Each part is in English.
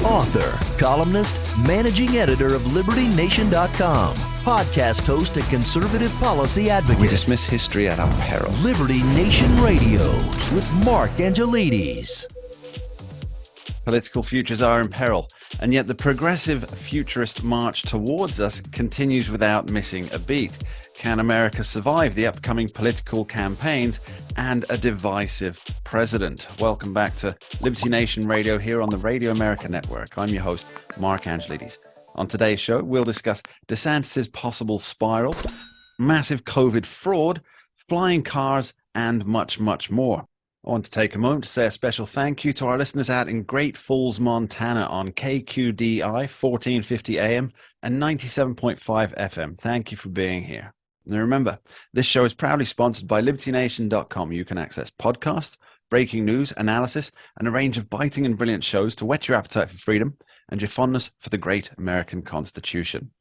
author, columnist, managing editor of LibertyNation.com, podcast host and conservative policy advocate. We dismiss history at our peril. Liberty Nation Radio with Mark Angelides. Political futures are in peril, and yet the progressive futurist march towards us continues without missing a beat. Can America survive the upcoming political campaigns and a divisive president? Welcome back to Liberty Nation Radio here on the Radio America Network. I'm your host, Mark Angelides. On today's show, we'll discuss DeSantis' possible spiral, massive COVID fraud, flying cars, and much, much more. I want to take a moment to say a special thank you to our listeners out in Great Falls, Montana on KQDI 1450 AM and 97.5 FM. Thank you for being here. Now remember, this show is proudly sponsored by LibertyNation.com. You can access podcasts, breaking news, analysis, and a range of biting and brilliant shows to whet your appetite for freedom and your fondness for the great American Constitution.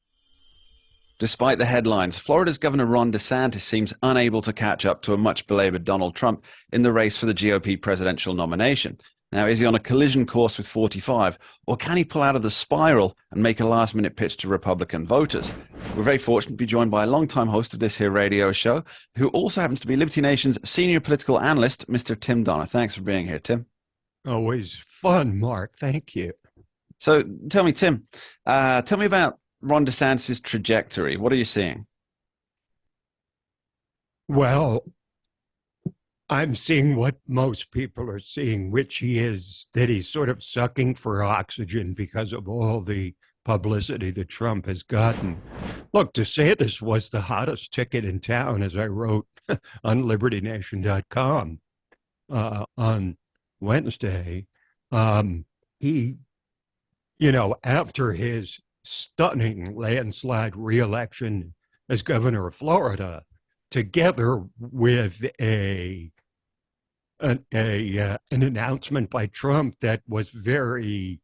Despite the headlines, Florida's Governor Ron DeSantis seems unable to catch up to a much belabored Donald Trump in the race for the GOP presidential nomination. Now, is he on a collision course with 45, or can he pull out of the spiral and make a last-minute pitch to Republican voters? We're very fortunate to be joined by a longtime host of this here radio show, who also happens to be Liberty Nation's senior political analyst, Mr. Tim Donner. Thanks for being here, Tim. Always fun, Mark. Thank you. So tell me, Tim, tell me about Ron DeSantis' trajectory. What are you seeing? Well, I'm seeing what most people are seeing, which is that he's sort of sucking for oxygen because of all the publicity that Trump has gotten. Look, DeSantis was the hottest ticket in town, as I wrote on LibertyNation.com on Wednesday. He, after his stunning landslide re-election as governor of Florida, together with an announcement by Trump that was very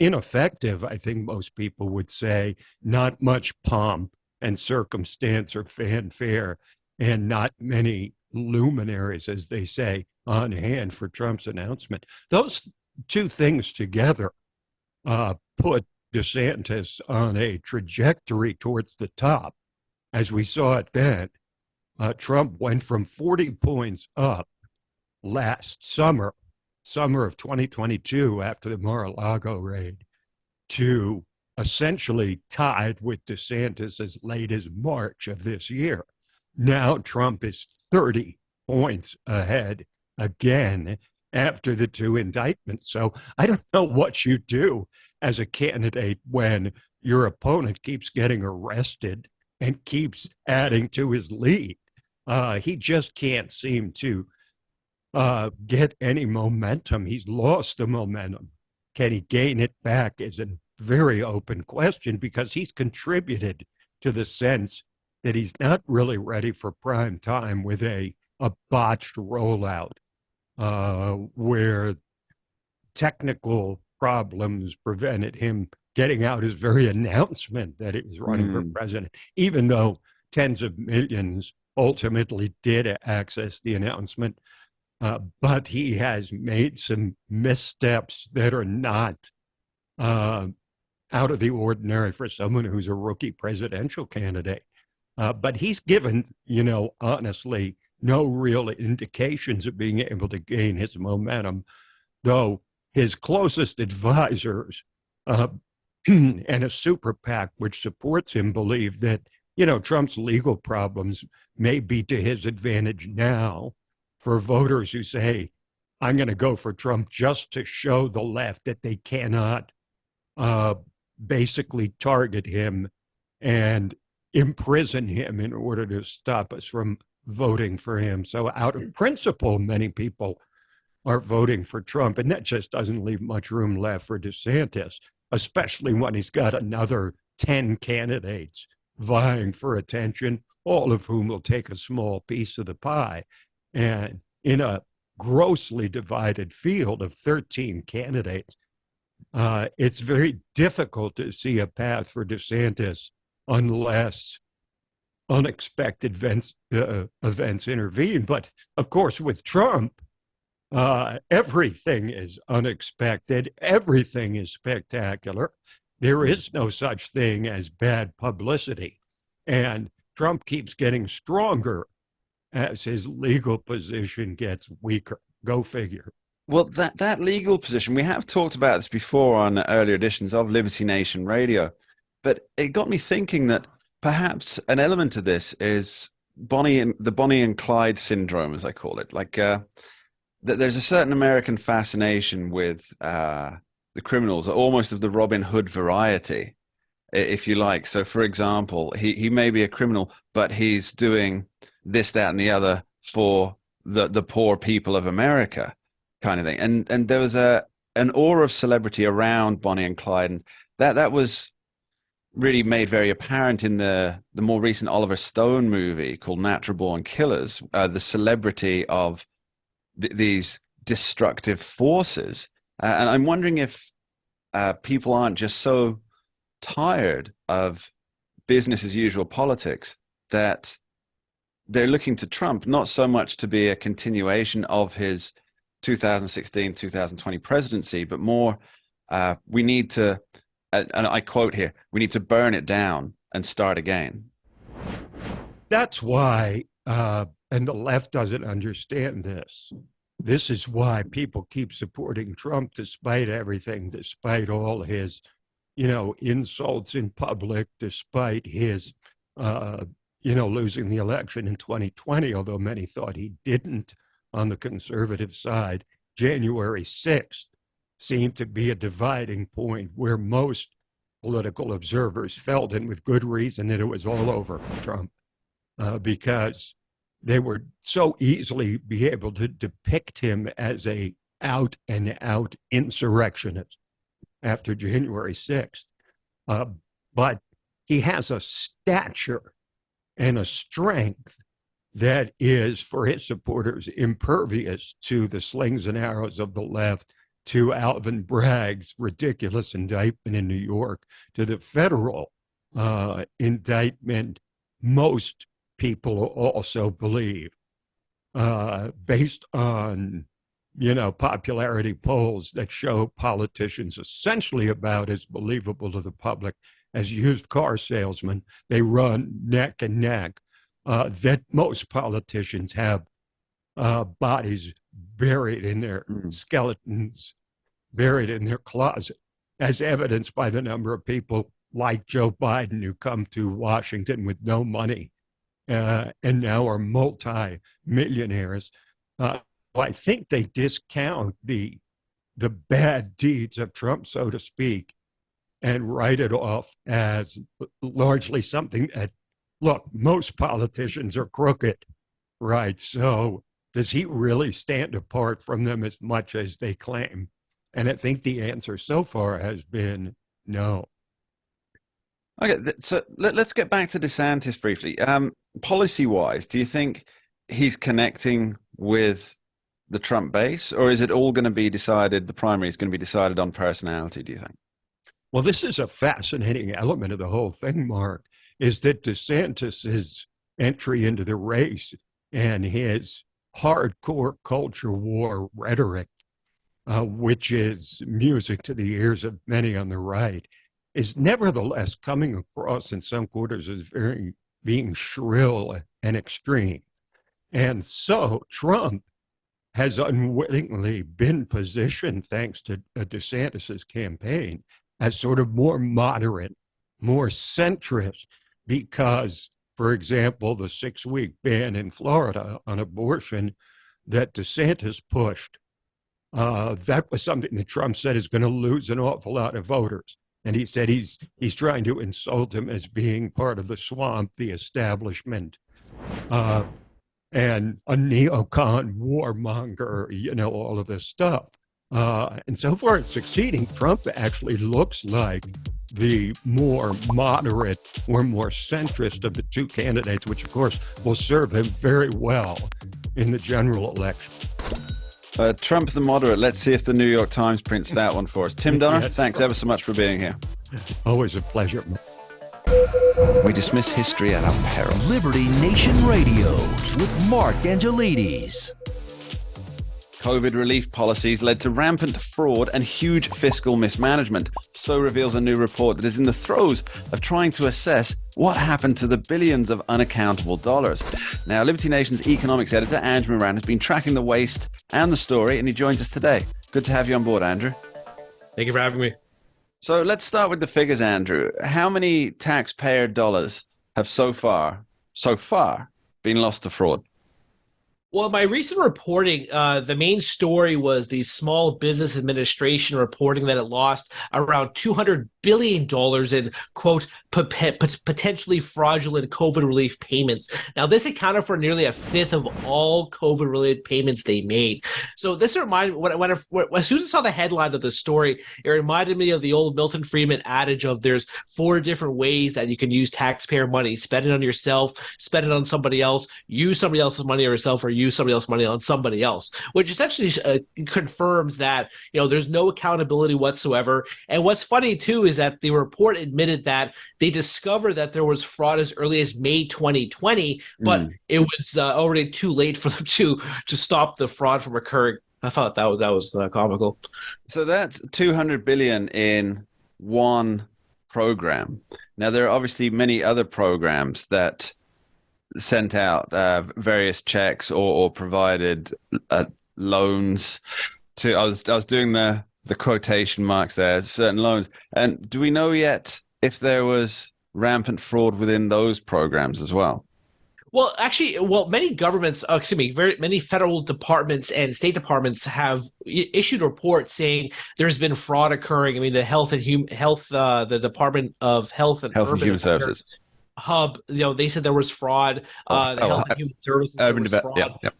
ineffective, I think most people would say, not much pomp and circumstance or fanfare, and not many luminaries, as they say, on hand for Trump's announcement. Those two things together put DeSantis on a trajectory towards the top. As we saw it then, Trump went from 40 points up last summer of 2022, after the Mar-a-Lago raid, to essentially tied with DeSantis as late as March of this year. Now Trump is 30 points ahead again after the two indictments. So I don't know what you do as a candidate when your opponent keeps getting arrested and keeps adding to his lead. He just can't seem to get any momentum. He's lost the momentum. Can he gain it back is a very open question, because he's contributed to the sense that he's not really ready for prime time with a botched rollout where technical problems prevented him getting out his very announcement that he was running for president, even though tens of millions ultimately did access the announcement. But he has made some missteps that are not out of the ordinary for someone who's a rookie presidential candidate. But he's given, honestly, no real indications of being able to gain his momentum, though his closest advisors and a super PAC which supports him believe that, Trump's legal problems may be to his advantage now for voters who say, I'm going to go for Trump just to show the left that they cannot basically target him and imprison him in order to stop us from voting for him. So out of principle, many people are voting for Trump, and that just doesn't leave much room left for DeSantis, especially when he's got another 10 candidates vying for attention, all of whom will take a small piece of the pie. And in a grossly divided field of 13 candidates, it's very difficult to see a path for DeSantis unless unexpected events intervene. But of course, with Trump, Everything is unexpected. Everything is spectacular. There is no such thing as bad publicity. And Trump keeps getting stronger as his legal position gets weaker. Go figure. Well, that legal position, we have talked about this before on earlier editions of Liberty Nation Radio, but it got me thinking that perhaps an element of this is the Bonnie and Clyde syndrome, as I call it. Like that there's a certain American fascination with the criminals, almost of the Robin Hood variety, if you like. So, for example, he may be a criminal, but he's doing this, that, and the other for the poor people of America, kind of thing. And there was an aura of celebrity around Bonnie and Clyde, and that was really made very apparent in the more recent Oliver Stone movie called Natural Born Killers, the celebrity of these destructive forces. And I'm wondering if people aren't just so tired of business as usual politics that they're looking to Trump not so much to be a continuation of his 2016-2020 presidency, but more we need to, and I quote here, we need to burn it down and start again. That's why, and the left doesn't understand this. This is why people keep supporting Trump despite everything, despite all his, insults in public, despite his, losing the election in 2020, although many thought he didn't on the conservative side. January 6th seemed to be a dividing point where most political observers felt, and with good reason, that it was all over for Trump because they would so easily be able to depict him as a out and out insurrectionist after January 6th. But he has a stature and a strength that is, for his supporters, impervious to the slings and arrows of the left, to Alvin Bragg's ridiculous indictment in New York, to the federal indictment most people also believe, based on, popularity polls that show politicians essentially about as believable to the public as used car salesmen. They run neck and neck. That most politicians have bodies buried in their skeletons, buried in their closet, as evidenced by the number of people like Joe Biden who come to Washington with no money and now are multi-millionaires. I think they discount the bad deeds of Trump, so to speak, and write it off as largely something that, look, most politicians are crooked, right? So does he really stand apart from them as much as they claim? And I think the answer so far has been no. Okay, so let's get back to DeSantis briefly. Policy-wise, do you think he's connecting with the Trump base, or is it all going to be decided, the primary is going to be decided on personality, do you think? Well, this is a fascinating element of the whole thing, Mark, is that DeSantis's entry into the race and his hardcore culture war rhetoric, which is music to the ears of many on the right, is nevertheless coming across in some quarters as being shrill and extreme. And so Trump has unwittingly been positioned, thanks to DeSantis's campaign, as sort of more moderate, more centrist, because, for example, the 6-week ban in Florida on abortion that DeSantis pushed, that was something that Trump said is going to lose an awful lot of voters. And he said he's trying to insult him as being part of the swamp, the establishment, and a neocon warmonger, all of this stuff. And so far it's succeeding. Trump actually looks like the more moderate or more centrist of the two candidates, which of course will serve him very well in the general election. Trump the moderate. Let's see if the New York Times prints that one for us. Tim Donner, Yes. Thanks ever so much for being here. Always a pleasure. We dismiss history at our peril. Liberty Nation Radio with Mark Angelides. COVID relief policies led to rampant fraud and huge fiscal mismanagement. So reveals a new report that is in the throes of trying to assess what happened to the billions of unaccountable dollars. Now, Liberty Nation's economics editor, Andrew Moran, has been tracking the waste and the story, and he joins us today. Good to have you on board, Andrew. Thank you for having me. So let's start with the figures, Andrew. How many taxpayer dollars have so far been lost to fraud? Well, my recent reporting, the main story was the Small Business Administration reporting that it lost around $200 billion in, quote, potentially fraudulent COVID relief payments. Now, this accounted for nearly a fifth of all COVID-related payments they made. So this reminded me, as soon as I saw the headline of the story, it reminded me of the old Milton Friedman adage of there's 4 different ways that you can use taxpayer money: spend it on yourself, spend it on somebody else, use somebody else's money on yourself, or use somebody else's money on somebody else, which essentially confirms that, there's no accountability whatsoever. And what's funny too is that the report admitted that they discovered that there was fraud as early as May 2020, but it was already too late for them to stop the fraud from occurring. I thought that was comical. So that's $200 billion in one program. Now, there are obviously many other programs that sent out various checks or provided loans to. I was doing the quotation marks there, certain loans. And do we know yet if there was rampant fraud within those programs as well? Well, actually, many governments, many federal departments and state departments have issued reports saying there's been fraud occurring. I mean, the the Department of Health and Human Services Hub, they said there was fraud. The Health and Human Services, there was fraud. Yeah.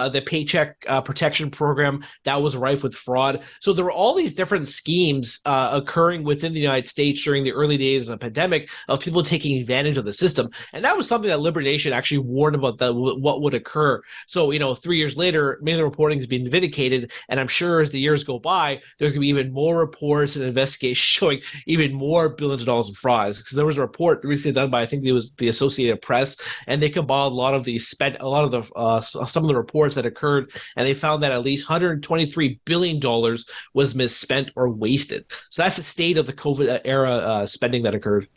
The Paycheck Protection Program, that was rife with fraud. So there were all these different schemes occurring within the United States during the early days of the pandemic of people taking advantage of the system. And that was something that Liberty Nation actually warned about what would occur. So, 3 years later, many of the reporting has been vindicated. And I'm sure as the years go by, there's going to be even more reports and investigations showing even more billions of dollars in frauds. Because there was a report recently done by, I think it was the Associated Press, and they compiled some of the reports that occurred, and they found that at least $123 billion was misspent or wasted. So that's the state of the COVID era spending that occurred.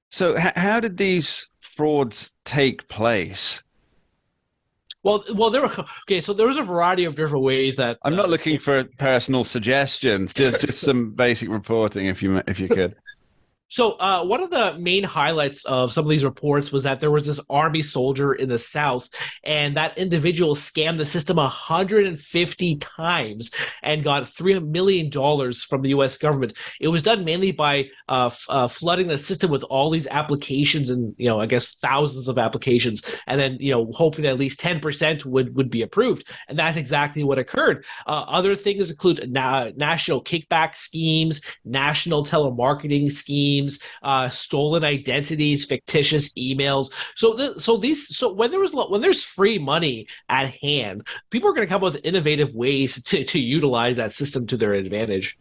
So how did these frauds take place? Well, there were so there was a variety of different ways that I'm not looking for personal suggestions, just some basic reporting, if you could. So one of the main highlights of some of these reports was that there was this Army soldier in the South, and that individual scammed the system 150 times and got $3 million from the U.S. government. It was done mainly by flooding the system with all these applications and, I guess thousands of applications, and then, hoping that at least 10% would be approved. And that's exactly what occurred. Other things include national kickback schemes, national telemarketing schemes, stolen identities, fictitious emails. So when there's free money at hand, people are going to come up with innovative ways to utilize that system to their advantage.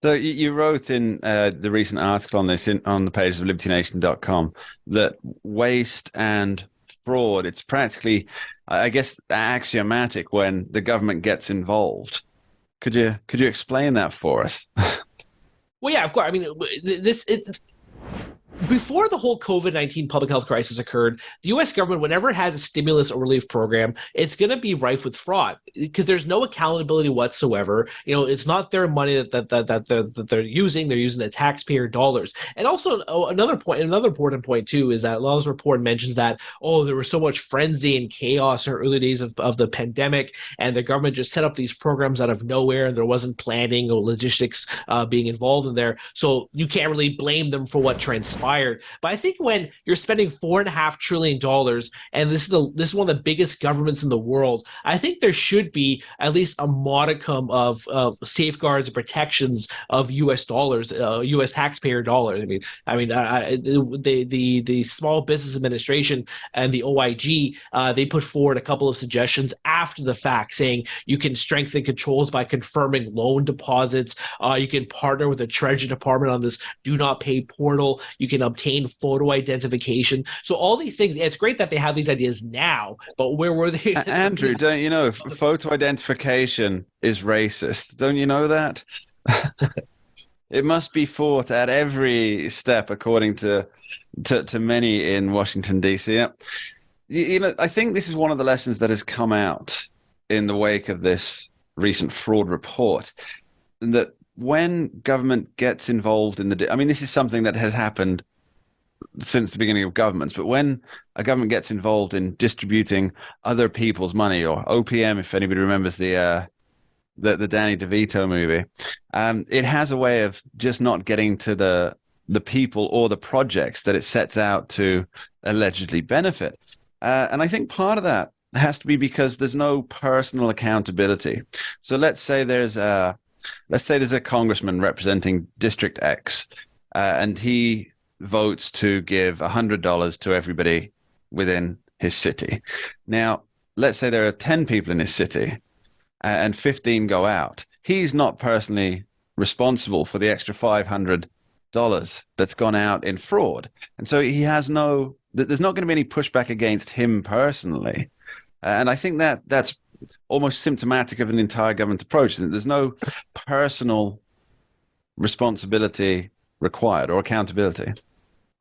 So you wrote in the recent article on this on the pages of libertynation.com that waste and fraud, it's practically, I guess, axiomatic when the government gets involved. Could you explain that for us? Well, yeah, of course. I mean, before the whole COVID-19 public health crisis occurred, the U.S. government, whenever it has a stimulus or relief program, it's going to be rife with fraud because there's no accountability whatsoever. It's not their money that they're using. They're using the taxpayer dollars. And also another important point too is that Law's report mentions that, there was so much frenzy and chaos in the early days of the pandemic, and the government just set up these programs out of nowhere, and there wasn't planning or logistics being involved in there. So you can't really blame them for what transpired. But I think when you're spending $4.5 trillion, and this is one of the biggest governments in the world, I think there should be at least a modicum of safeguards and protections of U.S. dollars, U.S. taxpayer dollars. The Small Business Administration and the OIG, they put forward a couple of suggestions after the fact, saying you can strengthen controls by confirming loan deposits. You can partner with the Treasury Department on this do not pay portal. You can can obtain photo identification. So all these things, it's great that they have these ideas now, but where were they? Andrew, don't you know photo identification is racist? Don't you know that? It must be fought at every step, according to many in Washington, D.C. You know, I think this is one of the lessons that has come out in the wake of this recent fraud report, that when government gets involved in I mean, this is something that has happened since the beginning of governments, but when a government gets involved in distributing other people's money, or OPM, if anybody remembers the Danny DeVito movie, it has a way of just not getting to the people or the projects that it sets out to allegedly benefit. And I think part of that has to be because there's no personal accountability. So let's say there's a congressman representing District X, and he votes to give $100 to everybody within his city. Now, let's say there are 10 people in his city, and 15 go out. He's not personally responsible for the extra $500 that's gone out in fraud. And so there's not going to be any pushback against him personally. And I think that's almost symptomatic of an entire government approach. There's no personal responsibility required or accountability.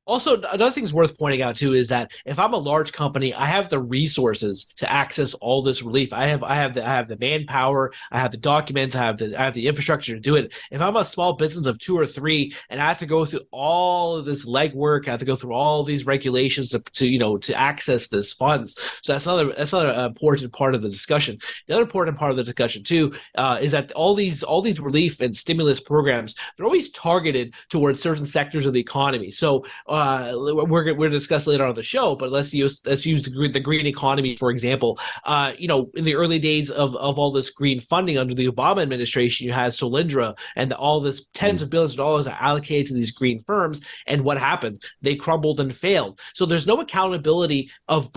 Also, another thing's worth pointing out too is that if I'm a large company, I have the resources to access all this relief. I have the manpower, I have the documents, I have the infrastructure to do it. If I'm a small business of 2 or 3, and I have to go through all of this legwork, I have to go through all these regulations to access this funds. So that's another important part of the discussion. The other important part of the discussion too is that all these relief and stimulus programs, they're always targeted towards certain sectors of the economy. So we're going to discuss later on the show, but let's use the green economy, for example. In the early days of all this green funding under the Obama administration, you had Solyndra and all this tens of billions of dollars allocated to these green firms. And what happened? They crumbled and failed. So there's no accountability of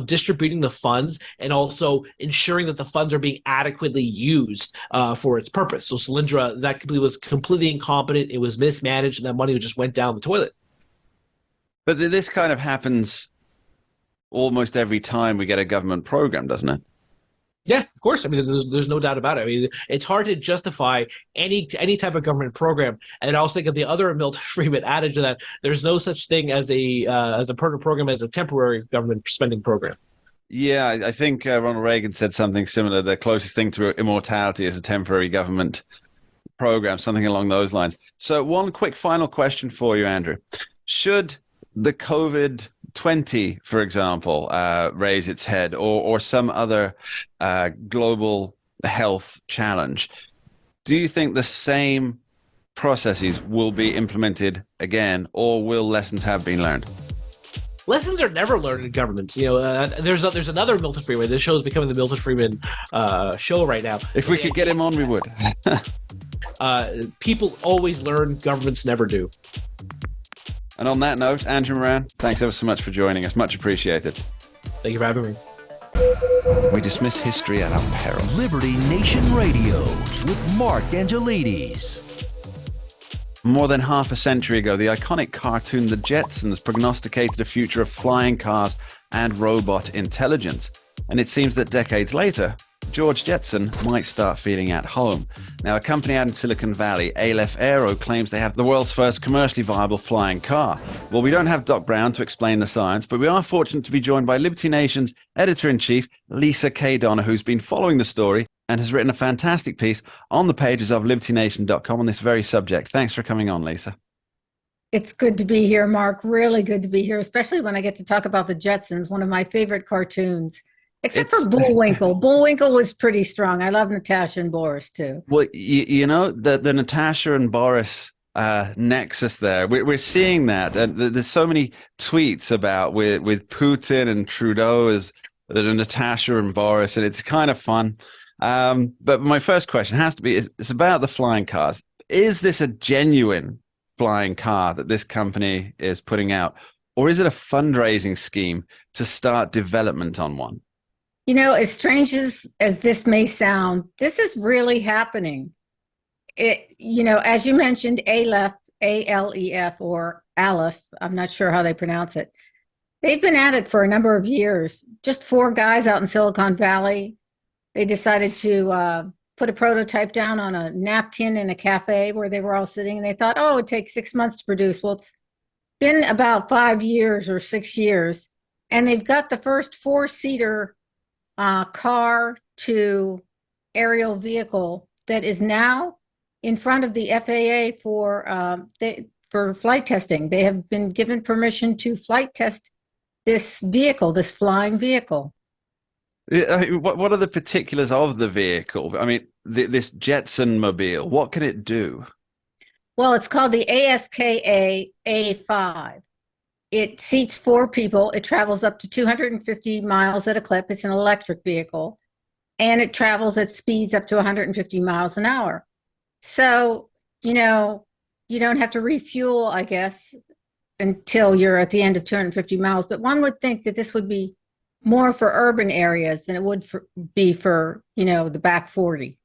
distributing the funds and also ensuring that the funds are being adequately used for its purpose. So Solyndra, that was completely incompetent. It was mismanaged, and that money just went down the toilet. But this kind of happens almost every time we get a government program, doesn't it? Yeah, of course. I mean, there's no doubt about it. I mean, it's hard to justify any type of government program. And I also think of the other Milton Friedman adage that there's no such thing as a permanent program as a temporary government spending program. Yeah, I think Ronald Reagan said something similar. The closest thing to immortality is a temporary government program, something along those lines. So one quick final question for you, Andrew. Should the COVID-20, for example, raise its head, or some other global health challenge, do you think the same processes will be implemented again, or will lessons have been learned? Lessons are never learned in governments. There's another Milton Friedman. This show is becoming the Milton Friedman show right now. If we could get him on, we would. People always learn. Governments never do. And on that note, Andrew Moran, thanks ever so much for joining us. Much appreciated. Thank you for having me. We dismiss history at our peril. Liberty Nation Radio with Mark Angelides. More than half a century ago, the iconic cartoon The Jetsons prognosticated a future of flying cars and robot intelligence. And it seems that decades later, George Jetson might start feeling at home. Now, a company out in Silicon Valley, Aleph Aero, claims they have the world's first commercially viable flying car. Well, we don't have Doc Brown to explain the science, but we are fortunate to be joined by Liberty Nation's editor-in-chief, Lisa K. Donner, who's been following the story and has written a fantastic piece on the pages of libertynation.com on this very subject. Thanks for coming on, Lisa. It's good to be here, Mark. Really good to be here, especially when I get to talk about the Jetsons, one of my favorite cartoons. Except for Bullwinkle. Bullwinkle was pretty strong. I love Natasha and Boris, too. Well, the Natasha and Boris nexus there, we're seeing that. There's so many tweets about with Putin and Trudeau as Natasha and Boris, and it's kind of fun. But my first question has to be, it's about the flying cars. Is this a genuine flying car that this company is putting out, or is it a fundraising scheme to start development on one? As strange as this may sound, this is really happening. As you mentioned, Aleph ALEF or Aleph. I'm not sure how they pronounce it. They've been at it for a number of years. Just four guys out in Silicon Valley. They decided to put a prototype down on a napkin in a cafe where they were all sitting, and they thought, oh, it takes 6 months to produce. Well, it's been about 5 years or 6 years, and they've got the first four-seater car to aerial vehicle that is now in front of the FAA for flight testing. They have been given permission to flight test this vehicle, this flying vehicle. What are the particulars of the vehicle? I mean, this Jetson mobile, what can it do? Well, it's called the ASKA A5. It seats four people. It travels up to 250 miles at a clip. It's an electric vehicle, and it travels at speeds up to 150 miles an hour. So, you don't have to refuel, I guess, until you're at the end of 250 miles. But one would think that this would be more for urban areas than it would be for, the back 40.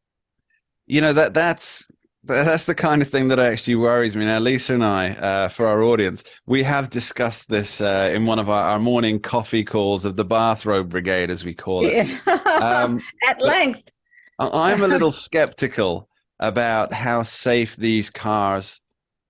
That's the kind of thing that actually worries me. Now, Lisa and I, for our audience, we have discussed this in one of our morning coffee calls of the bathrobe brigade, as we call it. Yeah. At length. I'm a little skeptical about how safe these cars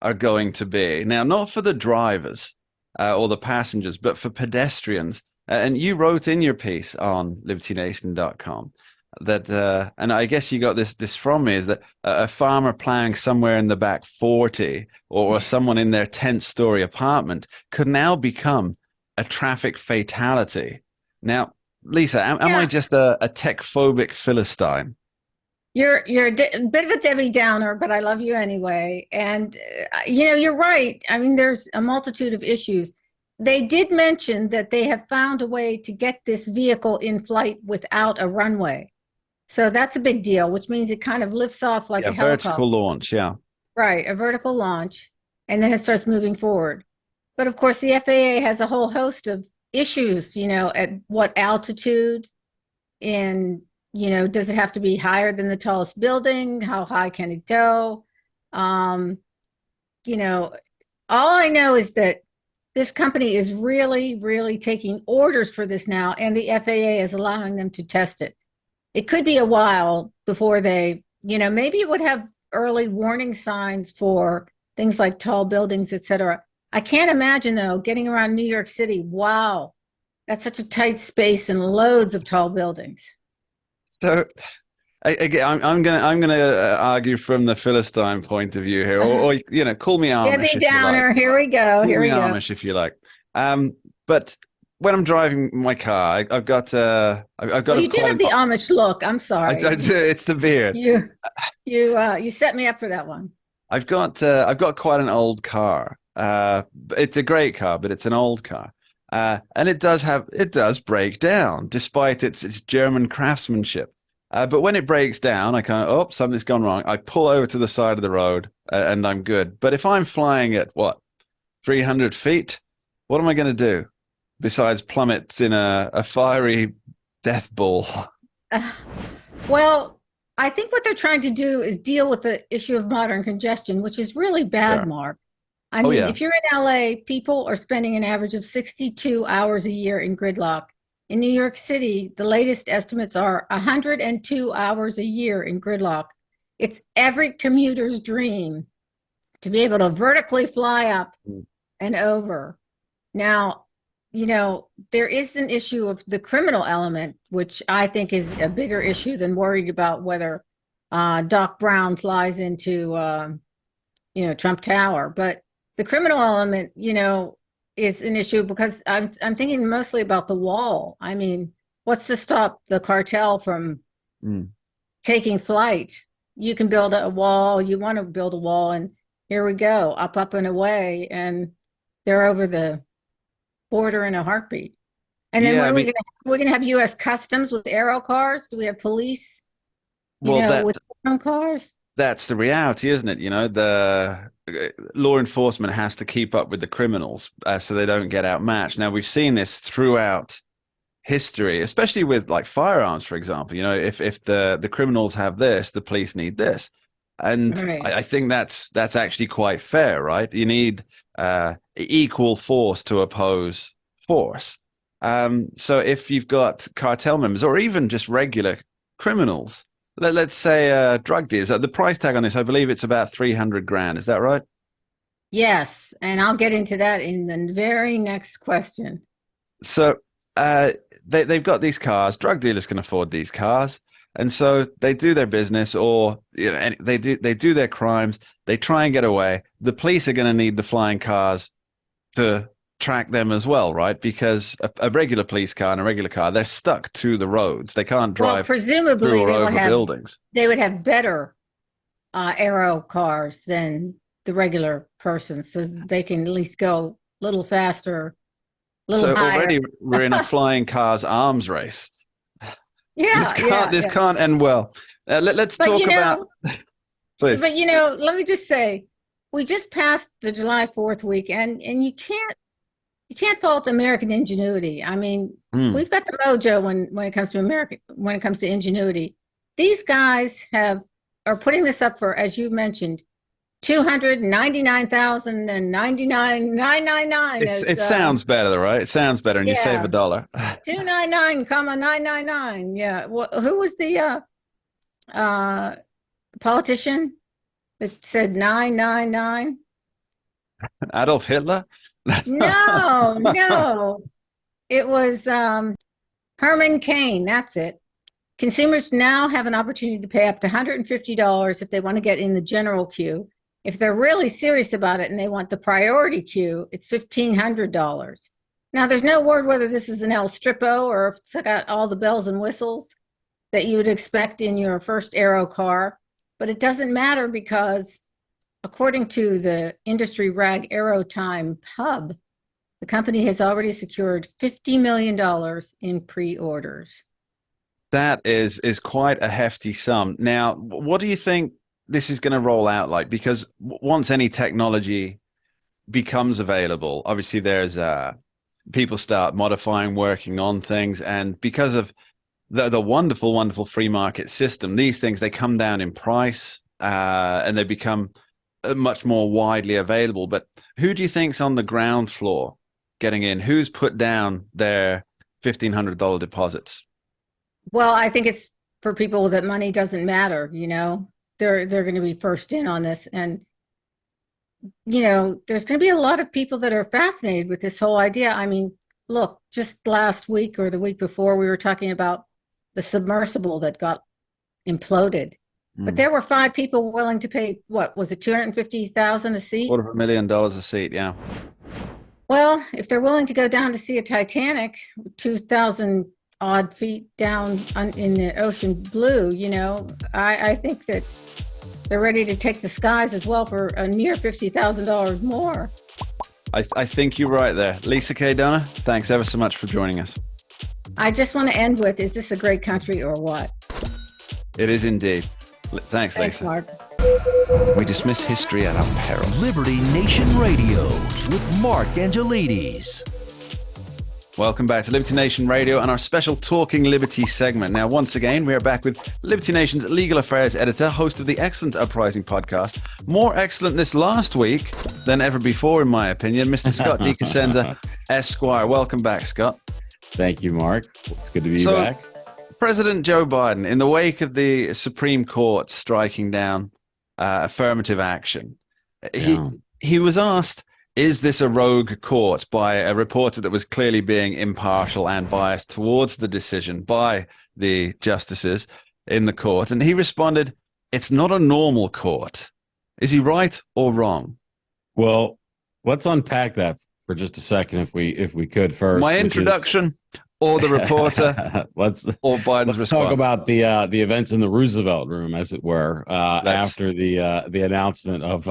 are going to be. Now, not for the drivers or the passengers, but for pedestrians. And you wrote in your piece on libertynation.com that, and I guess you got this from me, is that a farmer plowing somewhere in the back 40 or someone in their 10th-story apartment could now become a traffic fatality. Now, Lisa, am I just a tech-phobic Philistine? You're a bit of a Debbie Downer, but I love you anyway. And, you're right. I mean, there's a multitude of issues. They did mention that they have found a way to get this vehicle in flight without a runway. So that's a big deal, which means it kind of lifts off like a helicopter. Vertical launch, yeah. Right, a vertical launch, and then it starts moving forward. But of course, the FAA has a whole host of issues, at what altitude, and, does it have to be higher than the tallest building? How high can it go? All I know is that this company is really, really taking orders for this now, and the FAA is allowing them to test it. It could be a while before they, maybe it would have early warning signs for things like tall buildings, et cetera. I can't imagine, though, getting around New York City. Wow, that's such a tight space and loads of tall buildings. So, again, I'm gonna argue from the Philistine point of view here, or call me Amish. Debbie Downer. Like. Here we go. Call me Amish if you like. But when I'm driving my car, I've got. Well, you do have the Amish look. I'm sorry. I do. It's the beard. You set me up for that one. I've got quite an old car. It's a great car, but it's an old car. And it does break down despite its German craftsmanship. But when it breaks down, I kind of, something's gone wrong. I pull over to the side of the road and I'm good. But if I'm flying at 300 feet, what am I going to do besides plummet in a fiery death ball? Well, I think what they're trying to do is deal with the issue of modern congestion, which is really bad, sure. Mark. I mean, if you're in LA, people are spending an average of 62 hours a year in gridlock. In New York City, the latest estimates are 102 hours a year in gridlock. It's every commuter's dream to be able to vertically fly up and over. Now, there is an issue of the criminal element, which I think is a bigger issue than worried about whether Doc Brown flies into, Trump Tower. But the criminal element, is an issue because I'm thinking mostly about the wall. I mean, what's to stop the cartel from taking flight? You can build a wall. You want to build a wall, and here we go, up and away, and they're over the border in a heartbeat. And then we're going to have U.S. Customs with aero cars. Do we have police? With own cars. That's the reality, isn't it? The law enforcement has to keep up with the criminals so they don't get outmatched. Now, we've seen this throughout history, especially with like firearms, for example. If the criminals have this, the police need this. And Right. I think that's actually quite fair, right? You need equal force to oppose force. So if you've got cartel members or even just regular criminals, let's say drug dealers, the price tag on this, I believe it's about 300 grand. Is that right? Yes, and I'll get into that in the very next question. So they've got these cars. Drug dealers can afford these cars, and so they do their business, or they do their crimes. They try and get away. The police are going to need the flying cars to track them as well, right? Because a regular police car and a regular car, they're stuck to the roads. They can't drive presumably through or over buildings. They would have better aero cars than the regular person, so they can at least go a little faster, a little higher. Already we're in a flying cars arms race. Yeah, this can't end well. Let's talk about. Please. But let me just say, we just passed the July 4th week, and you can't fault American ingenuity. I mean, we've got the mojo when it comes to ingenuity. These guys are putting this up for, as you mentioned, $299,099. It sounds better, right? It sounds better, and you save $1. 299,999. Yeah. Well, who was the politician that said 999? Adolf Hitler? No. It was Herman Cain. That's it. Consumers now have an opportunity to pay up to $150 if they want to get in the general queue. If they're really serious about it and they want the priority queue, it's $1,500. Now, there's no word whether this is an El Strippo or if it's got all the bells and whistles that you would expect in your first Aero car, but it doesn't matter because according to the industry rag Aerotime Hub, the company has already secured $50 million in pre-orders. That is quite a hefty sum. Now, what do you think this is going to roll out like? Because once any technology becomes available, obviously there's people start modifying, working on things, and because of the wonderful, wonderful free market system, these things, they come down in price and they become much more widely available. But who do you think's on the ground floor getting in? Who's put down their $1,500 deposits? Well, I think it's for people that money doesn't matter, they're going to be first in on this. And, there's going to be a lot of people that are fascinated with this whole idea. I mean, look, just last week or the week before, we were talking about the submersible that got imploded. But there were 5 people willing to pay, what was it, $250,000 a seat? $250,000 a seat, yeah. Well, if they're willing to go down to see a Titanic, 2,000 odd feet down in the ocean blue, I think that they're ready to take the skies as well for a mere $50,000 more. I think you're right there. Lisa K. Donna, thanks ever so much for joining us. I just want to end with, is this a great country or what? It is indeed. Thanks, Lisa. Mark. We dismiss history at our peril. Liberty Nation Radio with Mark Angelides. Welcome back to Liberty Nation Radio and our special Talking Liberty segment. Now, once again, we are back with Liberty Nation's legal affairs editor, host of the excellent Uprising podcast. More excellent this last week than ever before, in my opinion, Mr. Scott DeCosenza, Esquire. Welcome back, Scott. Thank you, Mark. It's good to be back. President Joe Biden, in the wake of the Supreme Court striking down affirmative action, he was asked, is this a rogue court, by a reporter that was clearly being impartial and biased towards the decision by the justices in the court? And he responded, it's not a normal court. Is he right or wrong? Well, let's unpack that for just a second, if we could first. My introduction or the reporter? let's Biden's response. Talk about the events in the Roosevelt Room, as it were, after the announcement of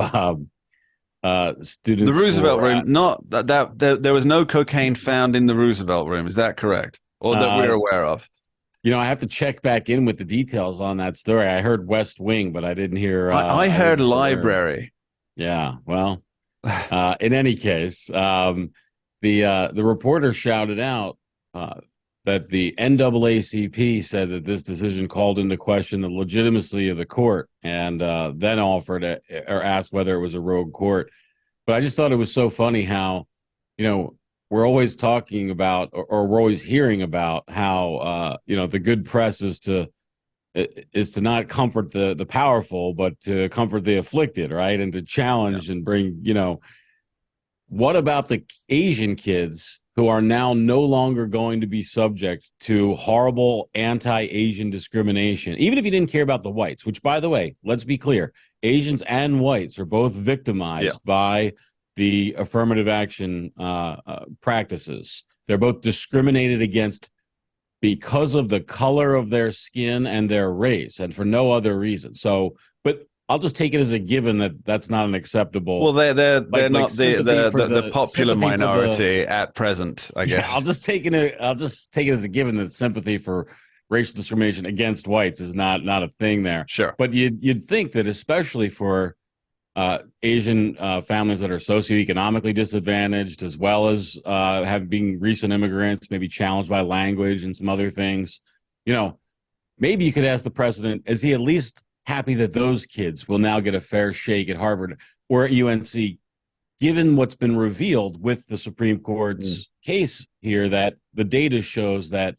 students. The Roosevelt Room, not that there was no cocaine found in the Roosevelt Room. Is that correct? Or that we're aware of? I have to check back in with the details on that story. I heard West Wing, but I didn't hear. I heard library. Yeah. Well, in any case, the reporter shouted out, that the NAACP said that this decision called into question the legitimacy of the court, and then or asked whether it was a rogue court. But I just thought it was so funny how, we're always talking about, or we're always hearing about how, the good press is to not comfort the powerful, but to comfort the afflicted, right? And to challenge and bring, what about the Asian kids who are now no longer going to be subject to horrible anti-Asian discrimination, even if you didn't care about the whites, which, by the way, let's be clear, Asians and whites are both victimized by the affirmative action practices. They're both discriminated against because of the color of their skin and their race, and for no other reason. So, but I'll just take it as a given that that's not an acceptable. Well, they're not the popular minority at present, I guess. Yeah, I'll just take it as a given that sympathy for racial discrimination against whites is not a thing there. Sure, but you'd think that especially for Asian families that are socioeconomically disadvantaged, as well as being recent immigrants, maybe challenged by language and some other things, maybe you could ask the president, is he at least happy that those kids will now get a fair shake at Harvard or at UNC, given what's been revealed with the Supreme Court's case here, that the data shows that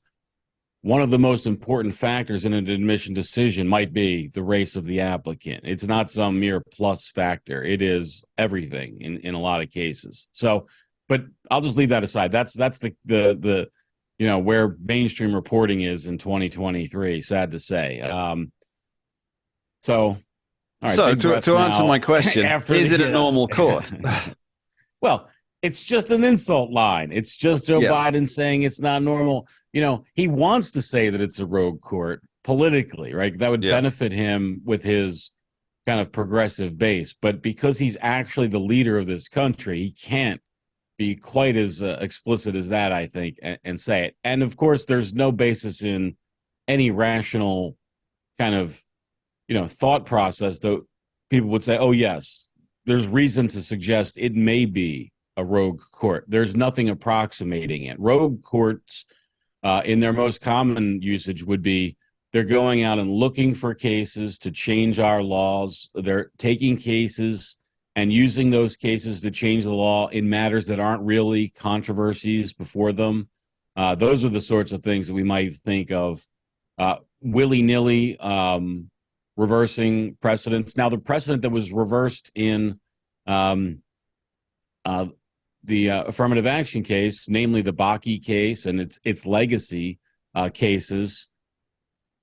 one of the most important factors in an admission decision might be the race of the applicant. It's not some mere plus factor. It is everything in a lot of cases. So, but I'll just leave that aside. That's the where mainstream reporting is in 2023, sad to say. All right, so to answer my question, is it a normal court? Well, it's just an insult line. It's just Joe Biden saying it's not normal. He wants to say that it's a rogue court politically, right? That would benefit him with his kind of progressive base. But because he's actually the leader of this country, he can't be quite as explicit as that, I think, and say it. And of course, there's no basis in any rational kind of thought process, though people would say, oh, yes, there's reason to suggest it may be a rogue court. There's nothing approximating it. Rogue courts, in their most common usage, would be they're going out and looking for cases to change our laws. They're taking cases and using those cases to change the law in matters that aren't really controversies before them. Those are the sorts of things that we might think of willy-nilly reversing precedents. Now, the precedent that was reversed in the affirmative action case, namely the Bakke case and its legacy cases,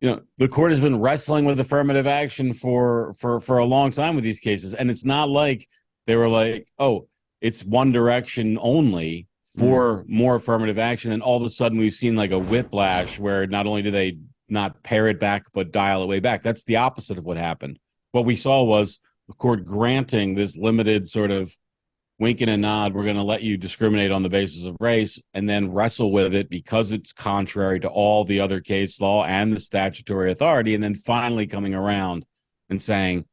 the court has been wrestling with affirmative action for a long time with these cases. And it's not like they were like, oh, it's one direction only for more affirmative action. And all of a sudden we've seen like a whiplash where not only do they not pare it back, but dial it way back. That's the opposite of what happened. What we saw was the court granting this limited sort of wink and a nod, we're going to let you discriminate on the basis of race, and then wrestle with it because it's contrary to all the other case law and the statutory authority, and then finally coming around and saying,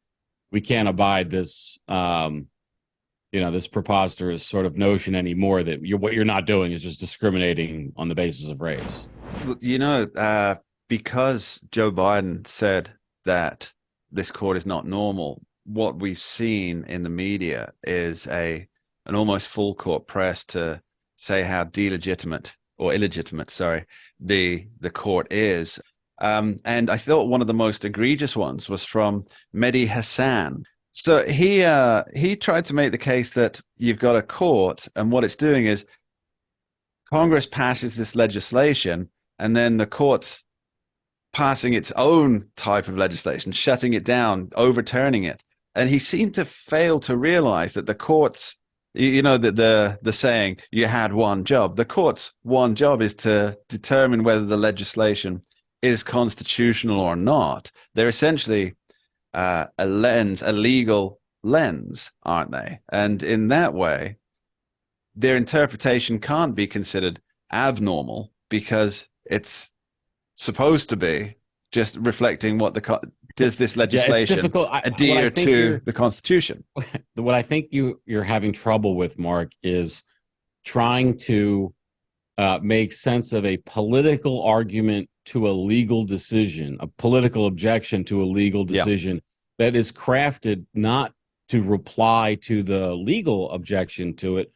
we can't abide this, this preposterous sort of notion anymore that what you're not doing is just discriminating on the basis of race. Because Joe Biden said that this court is not normal, what we've seen in the media is an almost full court press to say how illegitimate the court is. And I thought one of the most egregious ones was from Mehdi Hassan. So he tried to make the case that you've got a court, and what it's doing is Congress passes this legislation, and then the court's passing its own type of legislation, shutting it down, overturning it. And he seemed to fail to realize that the courts, the saying, you had one job. The court's one job is to determine whether the legislation is constitutional or not. They're essentially a legal lens, aren't they? And in that way, their interpretation can't be considered abnormal because it's supposed to be just reflecting what does this legislation adhere to the Constitution. What I think you're having trouble with, Mark, is trying to make sense of a political argument to a legal decision, a political objection to a legal decision that is crafted not to reply to the legal objection to it,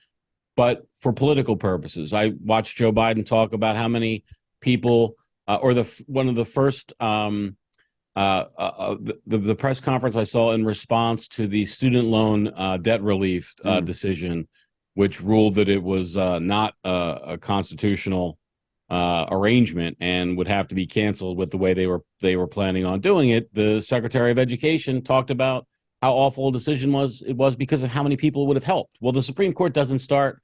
but for political purposes. I watched Joe Biden talk about how many people, one of the first the press conference I saw in response to the student loan debt relief decision, which ruled that it was not a constitutional arrangement and would have to be canceled with the way they were planning on doing it. The Secretary of Education talked about how awful a decision it was because of how many people it would have helped. Well, the Supreme Court doesn't start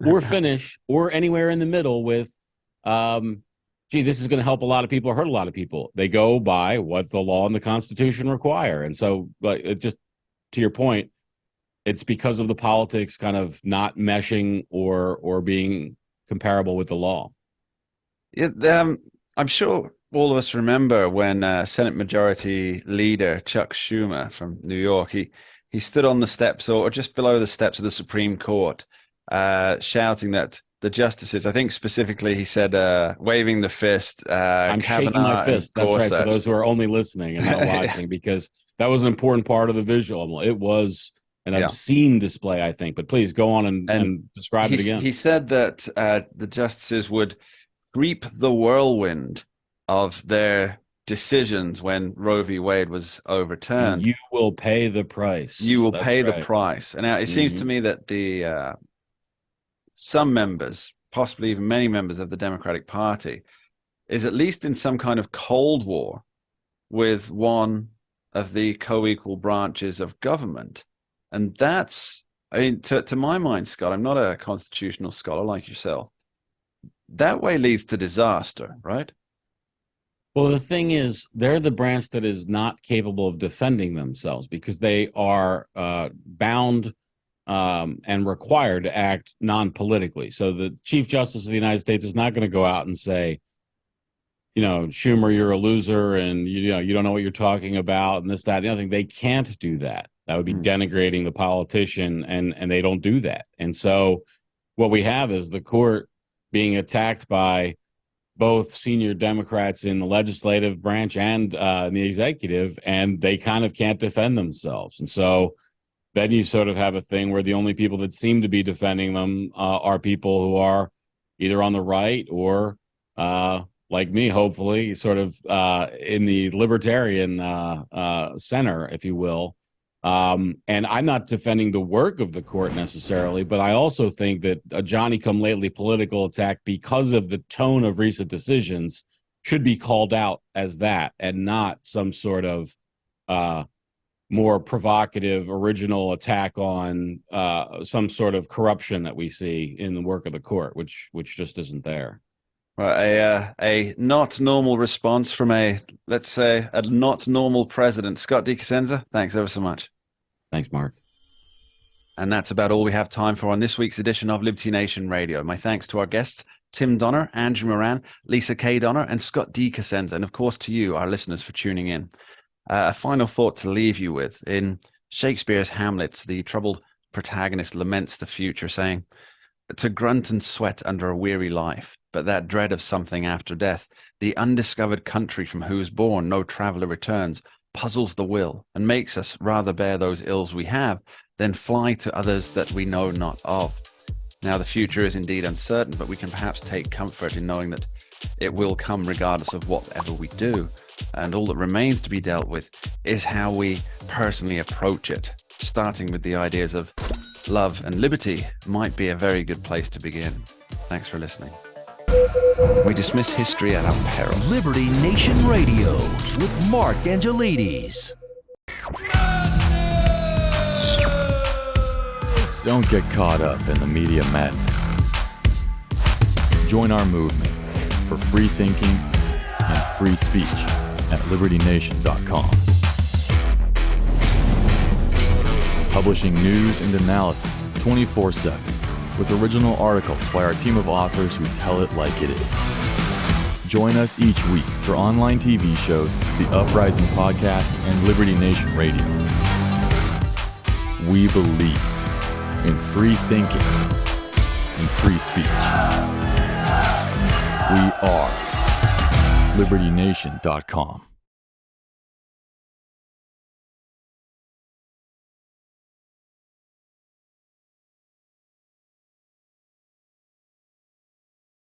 or finish or anywhere in the middle with, this is going to help a lot of people or hurt a lot of people. They go by what the law and the Constitution require. And so, just to your point, it's because of the politics kind of not meshing or being comparable with the law. I'm sure all of us remember when Senate Majority Leader Chuck Schumer from New York, he stood on the steps or just below the steps of the Supreme Court, shouting that the justices, I think specifically he said, waving the fist. I'm Kavanaugh shaking my fist. That's right, for those who are only listening and not watching, because that was an important part of the visual. It was an obscene display, I think. But please go on and describe it again. He said that the justices would reap the whirlwind of their decisions when Roe v. Wade was overturned. And you will pay the price. You will pay the price. And now it seems to me that the some members, possibly even many members of the Democratic Party, is at least in some kind of cold war with one of the co-equal branches of government. And that's, I mean, to my mind, Scott, I'm not a constitutional scholar like yourself. That way leads to disaster, right? Well, the thing is, they're the branch that is not capable of defending themselves because they are bound and required to act non-politically. So the Chief Justice of the United States is not going to go out and say, Schumer, you're a loser and you don't know what you're talking about and this, that, and the other thing. They can't do that. That would be denigrating the politician, and they don't do that. And so what we have is the court being attacked by both senior Democrats in the legislative branch and in the executive, and they kind of can't defend themselves. And so then you sort of have a thing where the only people that seem to be defending them are people who are either on the right or, like me, hopefully, sort of in the libertarian center, if you will. And I'm not defending the work of the court necessarily, but I also think that a Johnny-come-lately political attack because of the tone of recent decisions should be called out as that and not some sort of more provocative, original attack on some sort of corruption that we see in the work of the court, which just isn't there. Right, a not normal response from let's say, a not normal president. Scott DeSantis, thanks ever so much. Thanks, Mark. And that's about all we have time for on this week's edition of Liberty Nation Radio. My thanks to our guests, Tim Donner, Andrew Moran, Lisa K. Donner, and Scott DeSantis, and of course to you, our listeners, for tuning in. A final thought to leave you with. In Shakespeare's Hamlet, the troubled protagonist laments the future, saying, "To grunt and sweat under a weary life, but that dread of something after death, the undiscovered country from whose bourne no traveller returns, puzzles the will, and makes us rather bear those ills we have, than fly to others that we know not of." Now the future is indeed uncertain, but we can perhaps take comfort in knowing that it will come regardless of whatever we do. And all that remains to be dealt with is how we personally approach it, starting with the ideas of love and liberty might be a very good place to begin. Thanks for listening. We dismiss history at our peril. Liberty Nation Radio with Mark Angelides. Don't get caught up in the media madness. Join our movement for free thinking and free speech at libertynation.com. Publishing news and analysis 24/7 with original articles by our team of authors who tell it like it is. Join us each week for online TV shows, The Uprising Podcast, and Liberty Nation Radio. We believe in free thinking and free speech. We are LibertyNation.com.